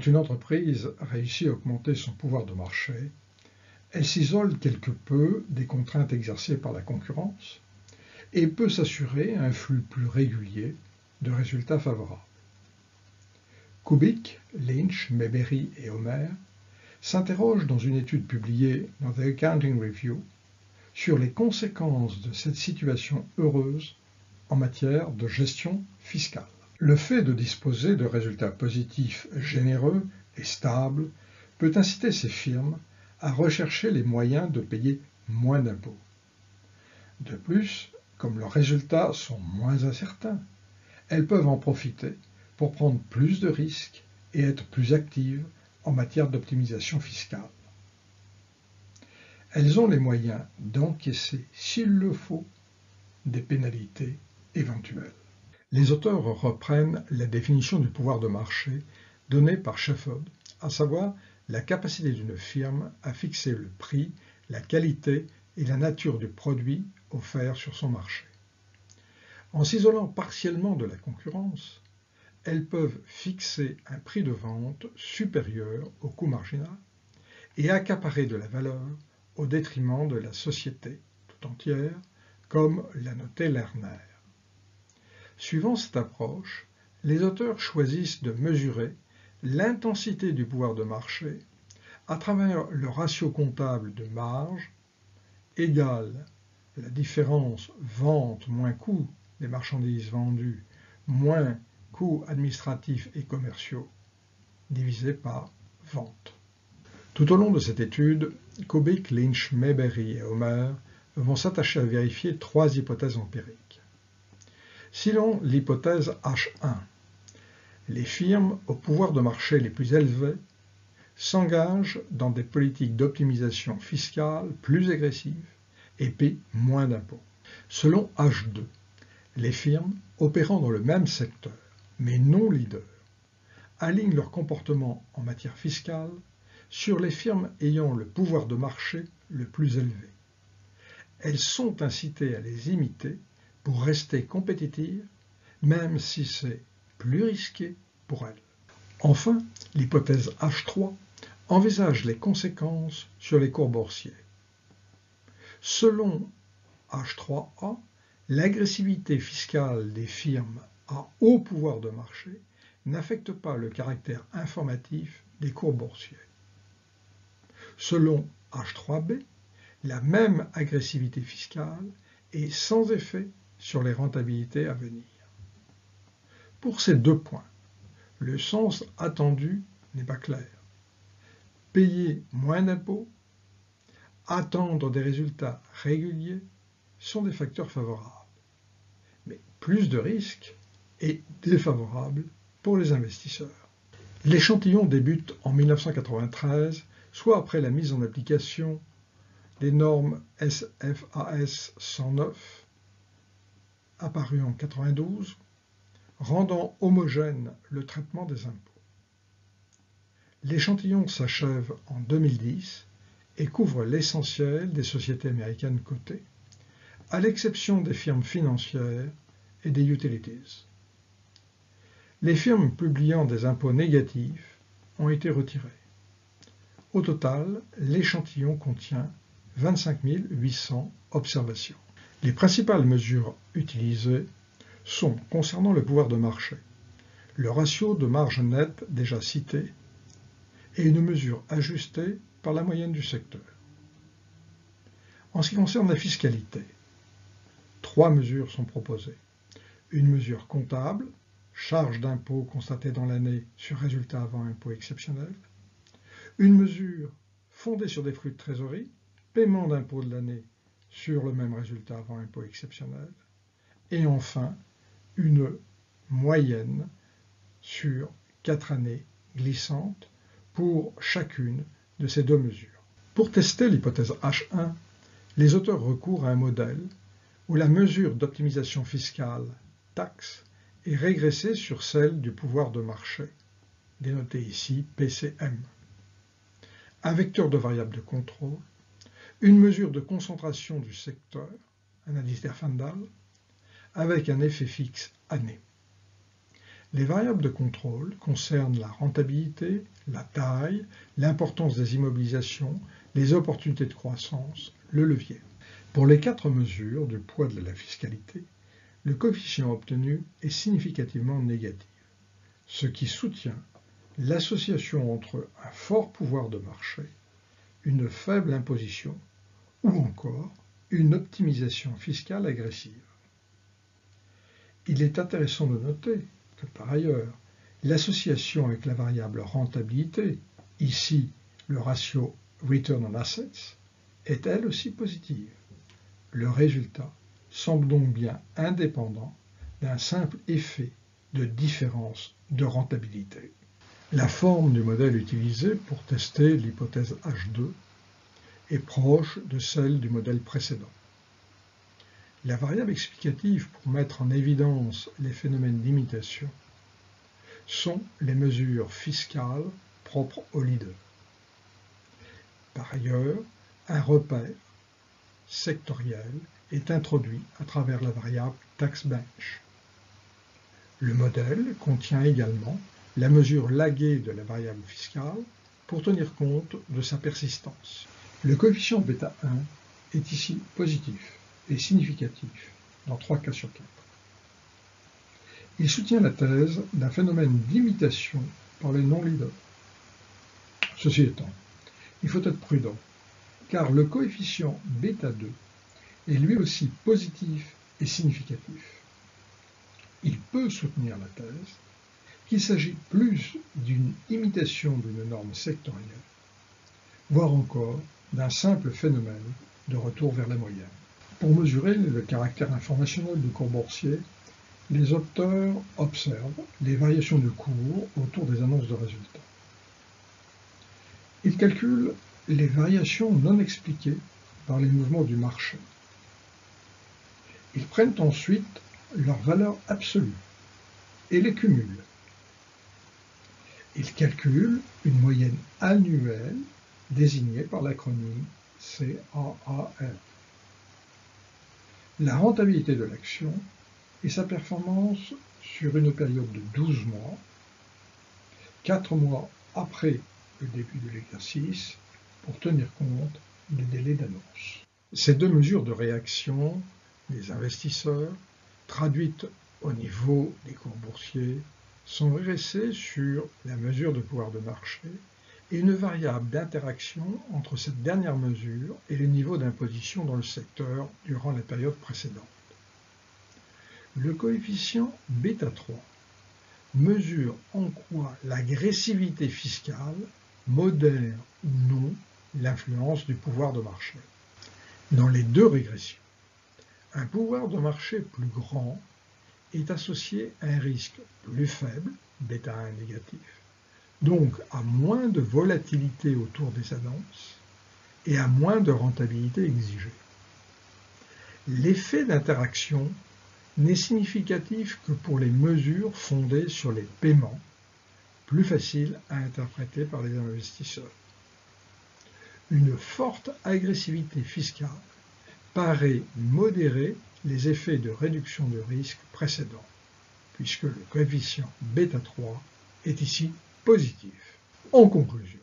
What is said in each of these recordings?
Quand une entreprise réussit à augmenter son pouvoir de marché, elle s'isole quelque peu des contraintes exercées par la concurrence et peut s'assurer un flux plus régulier de résultats favorables. Kubik, Lynch, Mayberry et Homer s'interrogent dans une étude publiée dans The Accounting Review sur les conséquences de cette situation heureuse en matière de gestion fiscale. Le fait de disposer de résultats positifs généreux et stables peut inciter ces firmes à rechercher les moyens de payer moins d'impôts. De plus, comme leurs résultats sont moins incertains, elles peuvent en profiter pour prendre plus de risques et être plus actives en matière d'optimisation fiscale. Elles ont les moyens d'encaisser, s'il le faut, des pénalités éventuelles. Les auteurs reprennent la définition du pouvoir de marché donnée par Sheffield, à savoir la capacité d'une firme à fixer le prix, la qualité et la nature du produit offert sur son marché. En s'isolant partiellement de la concurrence, elles peuvent fixer un prix de vente supérieur au coût marginal et accaparer de la valeur au détriment de la société tout entière, comme l'a noté Lerner. Suivant cette approche, les auteurs choisissent de mesurer l'intensité du pouvoir de marché à travers le ratio comptable de marge égale la différence vente moins coût des marchandises vendues moins coûts administratifs et commerciaux divisé par vente. Tout au long de cette étude, Kubik, Lynch, Mayberry et Homer vont s'attacher à vérifier trois hypothèses empiriques. Selon l'hypothèse H1, les firmes au pouvoir de marché les plus élevés s'engagent dans des politiques d'optimisation fiscale plus agressives et paient moins d'impôts. Selon H2, les firmes opérant dans le même secteur, mais non leaders, alignent leur comportement en matière fiscale sur les firmes ayant le pouvoir de marché le plus élevé. Elles sont incitées à les imiter pour rester compétitives, même si c'est plus risqué pour elles. Enfin, l'hypothèse H3 envisage les conséquences sur les cours boursiers. Selon H3A, l'agressivité fiscale des firmes à haut pouvoir de marché n'affecte pas le caractère informatif des cours boursiers. Selon H3B, la même agressivité fiscale est sans effet sur les rentabilités à venir. Pour ces deux points, le sens attendu n'est pas clair. Payer moins d'impôts, attendre des résultats réguliers sont des facteurs favorables. Mais plus de risques est défavorable pour les investisseurs. L'échantillon débute en 1993, soit après la mise en application des normes SFAS 109, apparues en 1992, rendant homogène le traitement des impôts. L'échantillon s'achève en 2010 et couvre l'essentiel des sociétés américaines cotées, à l'exception des firmes financières et des utilities. Les firmes publiant des impôts négatifs ont été retirées. Au total, l'échantillon contient 25 800 observations. Les principales mesures utilisées sont, concernant le pouvoir de marché, le ratio de marge nette déjà cité et une mesure ajustée par la moyenne du secteur. En ce qui concerne la fiscalité, trois mesures sont proposées. Une mesure comptable, charge d'impôt constatée dans l'année sur résultat avant impôt exceptionnel. Une mesure fondée sur des flux de trésorerie, paiement d'impôt de l'année sur le même résultat avant impôt exceptionnel. Et enfin, une moyenne sur 4 années glissantes pour chacune de ces deux mesures. Pour tester l'hypothèse H1, les auteurs recourent à un modèle où la mesure d'optimisation fiscale, taxe, est régressée sur celle du pouvoir de marché, dénoté ici PCM. Un vecteur de variables de contrôle, une mesure de concentration du secteur, un indice d'Erfandal, avec un effet fixe année. Les variables de contrôle concernent la rentabilité, la taille, l'importance des immobilisations, les opportunités de croissance, le levier. Pour les 4 mesures du poids de la fiscalité, le coefficient obtenu est significativement négatif, ce qui soutient l'association entre un fort pouvoir de marché, une faible imposition ou encore une optimisation fiscale agressive. Il est intéressant de noter que par ailleurs, l'association avec la variable rentabilité, ici le ratio Return on Assets, est elle aussi positive. Le résultat semble donc bien indépendant d'un simple effet de différence de rentabilité. La forme du modèle utilisé pour tester l'hypothèse H2 est proche de celle du modèle précédent. La variable explicative pour mettre en évidence les phénomènes d'imitation sont les mesures fiscales propres au leader. Par ailleurs, un repère sectoriel est introduit à travers la variable taxbench. Le modèle contient également la mesure laguée de la variable fiscale pour tenir compte de sa persistance. Le coefficient bêta 1 est ici positif et significatif dans 3 cas sur 4. Il soutient la thèse d'un phénomène d'imitation par les non-leaders. Ceci étant, il faut être prudent, car le coefficient bêta 2 est lui aussi positif et significatif. Il peut soutenir la thèse qu'il s'agit plus d'une imitation d'une norme sectorielle, voire encore d'un simple phénomène de retour vers la moyenne. Pour mesurer le caractère informationnel du cours boursier, les auteurs observent les variations de cours autour des annonces de résultats. Ils calculent les variations non expliquées par les mouvements du marché. Ils prennent ensuite leur valeur absolue et les cumulent. Ils calculent une moyenne annuelle désignée par l'acronyme CAAR. La rentabilité de l'action et sa performance sur une période de 12 mois, 4 mois après le début de l'exercice, pour tenir compte du délai d'annonce. Ces 2 mesures de réaction des investisseurs, traduites au niveau des cours boursiers, sont régressées sur la mesure de pouvoir de marché et une variable d'interaction entre cette dernière mesure et les niveaux d'imposition dans le secteur durant la période précédente. Le coefficient bêta 3 mesure en quoi l'agressivité fiscale modère ou non l'influence du pouvoir de marché. Dans les 2 régressions, un pouvoir de marché plus grand est associé à un risque plus faible, bêta 1 négatif, donc à moins de volatilité autour des annonces et à moins de rentabilité exigée. L'effet d'interaction n'est significatif que pour les mesures fondées sur les paiements, plus faciles à interpréter par les investisseurs. Une forte agressivité fiscale paraît modérer les effets de réduction de risque précédents, puisque le coefficient bêta 3 est ici positif. En conclusion,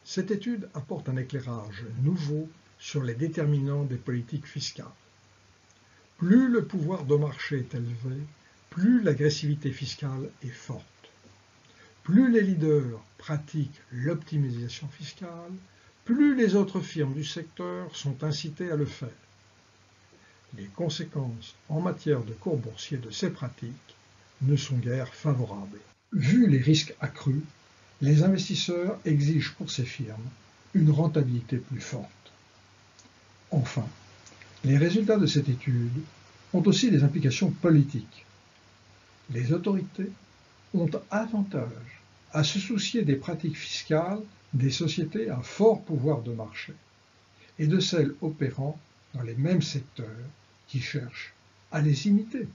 cette étude apporte un éclairage nouveau sur les déterminants des politiques fiscales. Plus le pouvoir de marché est élevé, plus l'agressivité fiscale est forte. Plus les leaders pratiquent l'optimisation fiscale, plus les autres firmes du secteur sont incitées à le faire. Les conséquences en matière de cours boursier de ces pratiques ne sont guère favorables. Vu les risques accrus, les investisseurs exigent pour ces firmes une rentabilité plus forte. Enfin, les résultats de cette étude ont aussi des implications politiques. Les autorités ont avantage à se soucier des pratiques fiscales des sociétés à fort pouvoir de marché et de celles opérant dans les mêmes secteurs qui cherchent à les imiter.